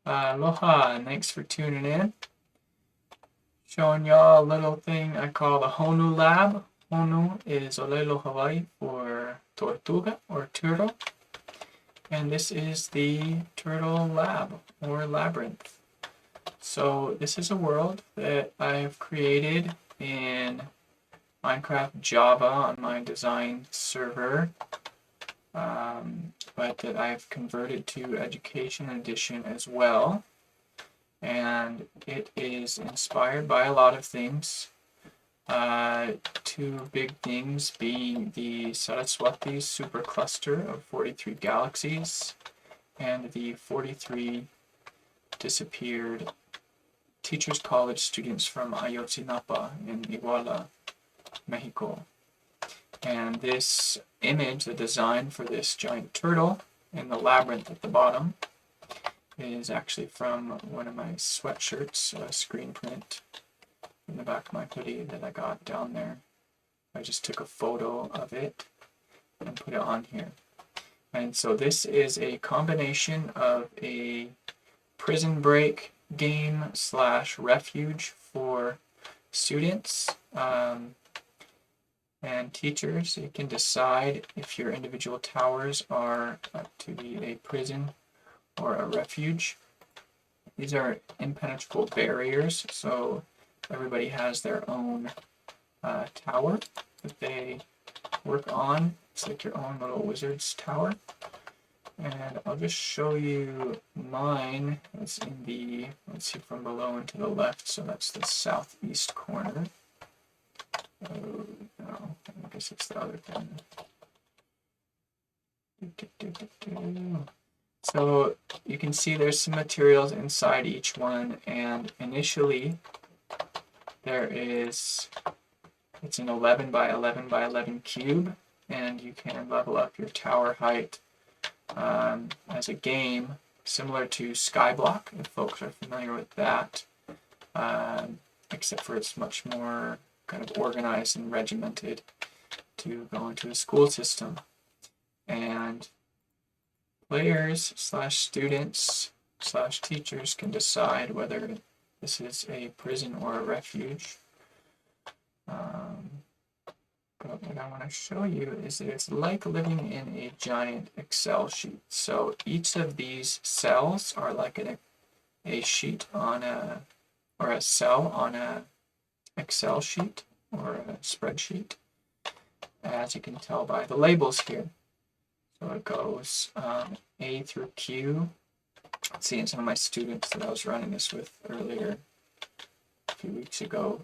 Aloha, and thanks for tuning in. Showing y'all a little thing I call the HonuLab. Honu is Olelo Hawaii for tortuga or turtle. And this is the turtle lab or labyrinth. So this is a world that I've created in Minecraft Java on my design server, but that I've converted to Education Edition as well. And it is inspired by a lot of things. Two big things being the Saraswati supercluster of 43 galaxies and the 43 disappeared Teachers College students from Ayotzinapa in Iguala, Mexico. And this image, the design for this giant turtle in the labyrinth at the bottom, is actually from one of my sweatshirts, a screen print in the back of my hoodie that I got down there. I just took a photo of it and put it on here. And so this is a combination of a prison break game / refuge for students and teachers. You can decide if your individual towers are to be a prison or a refuge. These are impenetrable barriers, so everybody has their own tower that they work on. It's like your own little wizard's tower. And I'll just show you mine. It's in the, let's see, from below and to the left, so that's the southeast corner. Oh, no, I guess it's the other thing. So you can see there's some materials inside each one, and initially it's an 11 by 11 by 11 cube, and you can level up your tower height as a game similar to Skyblock, if folks are familiar with that, except for it's much more kind of organized and regimented to go into a school system. And players / students / teachers can decide whether this is a prison or a refuge. But what I want to show you is that it's like living in a giant Excel sheet. So each of these cells are like a sheet on or a cell on a Excel sheet or a spreadsheet, as you can tell by the labels here. So it goes A through Q. Seeing some of my students that I was running this with earlier a few weeks ago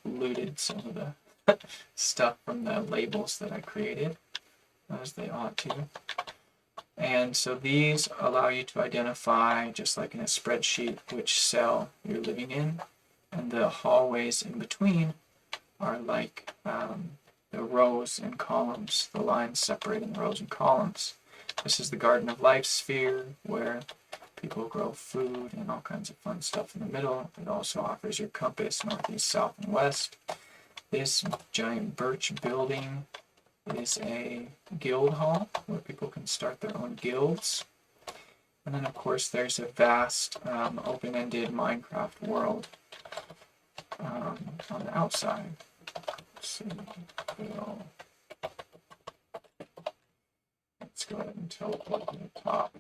looted some of the stuff from the labels that I created, as they ought to. And so these allow you to identify, just like in a spreadsheet, which cell you're living in. And the hallways in between are like the rows and columns, the lines separating the rows and columns. This is the Garden of Life sphere, where people grow food and all kinds of fun stuff in the middle. It also offers your compass, northeast, south, and west. This giant birch building is a guild hall where people can start their own guilds. And then, of course, there's a vast open-ended Minecraft world on the outside. Let's see. Let's go ahead and teleport to the top.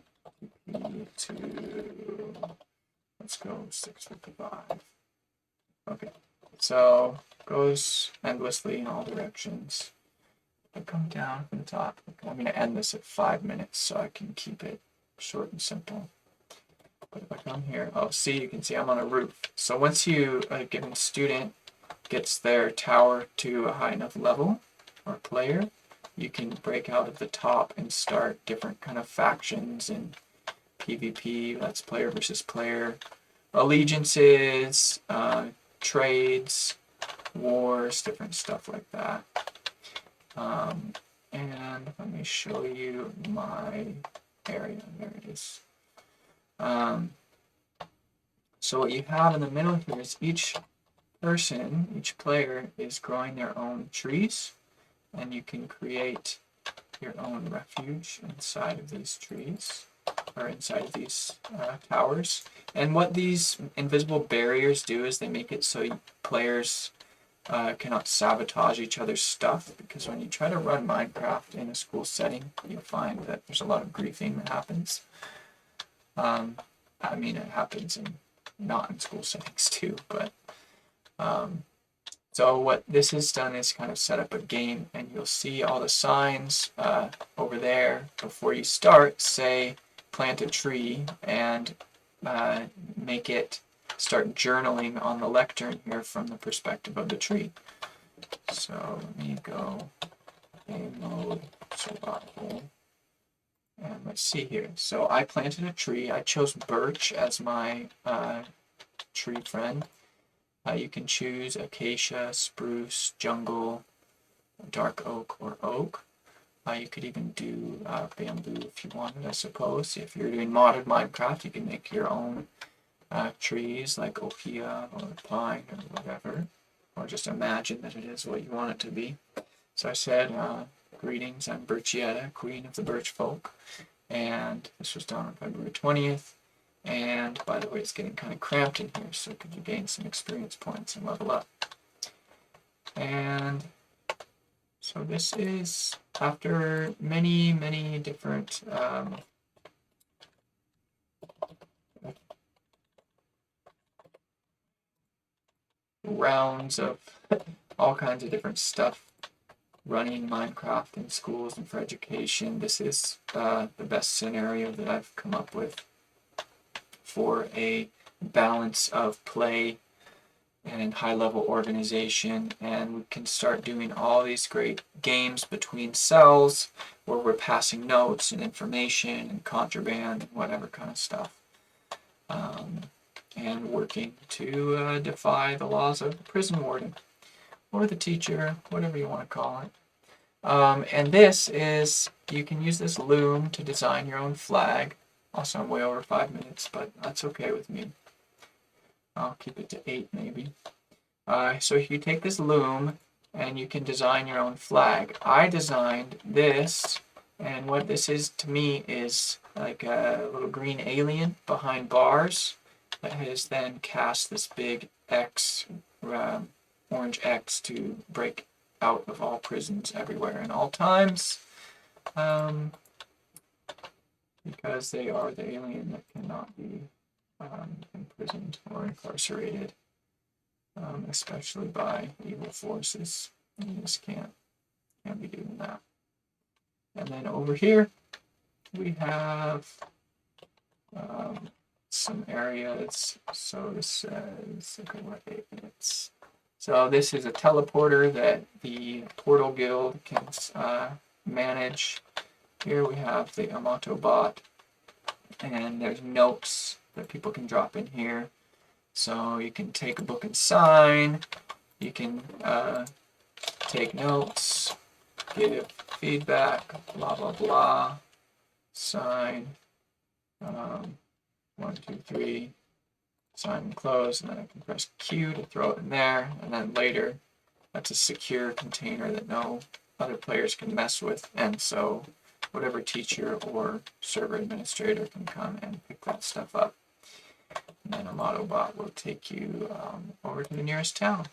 Let's go 655. Okay, so goes endlessly in all directions. I come down from the top. I'm going to end this at 5 minutes so I can keep it short and simple. But if I come here, you can see I'm on a roof. So once a given student gets their tower to a high enough level, or player, you can break out of the top and start different kind of factions and PvP, that's player versus player, allegiances, trades, wars, different stuff like that. And let me show you my area. There it is. So what you have in the middle here is each player is growing their own trees, and you can create your own refuge inside of these trees. are inside of these towers. And what these invisible barriers do is they make it so players cannot sabotage each other's stuff, because when you try to run Minecraft in a school setting, you'll find that there's a lot of griefing that happens. I mean, it happens in not in school settings too, but so what this has done is kind of set up a game, and you'll see all the signs over there before you start say plant a tree, and make it start journaling on the lectern here from the perspective of the tree. So let me go game mode, survival, and let's see here. So I planted a tree. I chose birch as my tree friend. You can choose acacia, spruce, jungle, dark oak, or oak. You could even do bamboo if you wanted, I suppose. If you're doing modded Minecraft, you can make your own trees like okia or pine or whatever, or just imagine that it is what you want it to be. So I said, greetings, I'm Birchietta, queen of the birch folk, and this was done on February 20th. And by the way, it's getting kind of cramped in here, so could you gain some experience points and level up? And so this is after many, many different rounds of all kinds of different stuff running Minecraft in schools and for education. This is the best scenario that I've come up with for a balance of play and high-level organization, and we can start doing all these great games between cells where we're passing notes and information and contraband and whatever kind of stuff, and working to defy the laws of the prison warden or the teacher, whatever you want to call it. And this is, you can use this loom to design your own flag. Also, I'm way over 5 minutes, but that's okay with me. I'll keep it to 8 maybe. So you take this loom and you can design your own flag. I designed this, and what this is to me is like a little green alien behind bars that has then cast this big X, orange X, to break out of all prisons everywhere and all times. Because they are the alien that cannot be imprisoned or incarcerated, especially by evil forces. You just can't be doing that. And then over here we have some areas. So this says, okay, what 8 minutes. So this is a teleporter that the Portal Guild can manage. Here we have the Amato bot, and there's notes that people can drop in here. So you can take a book and sign, you can take notes, give feedback, blah, blah, blah, sign, 1, 2, 3, sign and close, and then I can press Q to throw it in there, and then later, that's a secure container that no other players can mess with, and so whatever teacher or server administrator can come and pick that stuff up. And then a Autobot will take you over to the nearest town,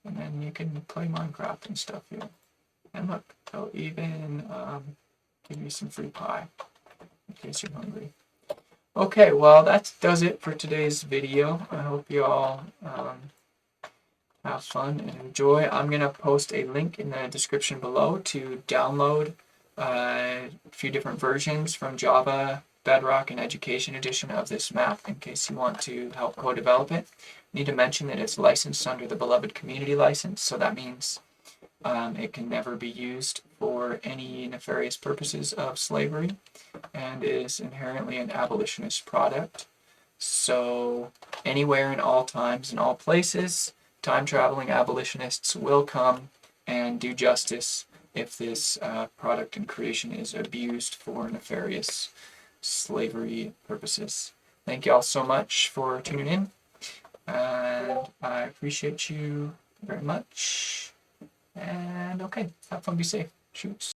and then you can play Minecraft and stuff here. And look, they'll even give you some free pie in case you're hungry. Okay, well that does it for today's video. I hope you all have fun and enjoy. I'm going to post a link in the description below to download a few different versions from Java, Bedrock, and Education Edition of this map in case you want to help co-develop it. I need to mention that it's licensed under the Beloved Community license, so that means it can never be used for any nefarious purposes of slavery and is inherently an abolitionist product. So anywhere in all times and all places, time-traveling abolitionists will come and do justice if this product and creation is abused for nefarious slavery purposes. Thank you all so much for tuning in, and I appreciate you very much. And okay, have fun, be safe. Shoots.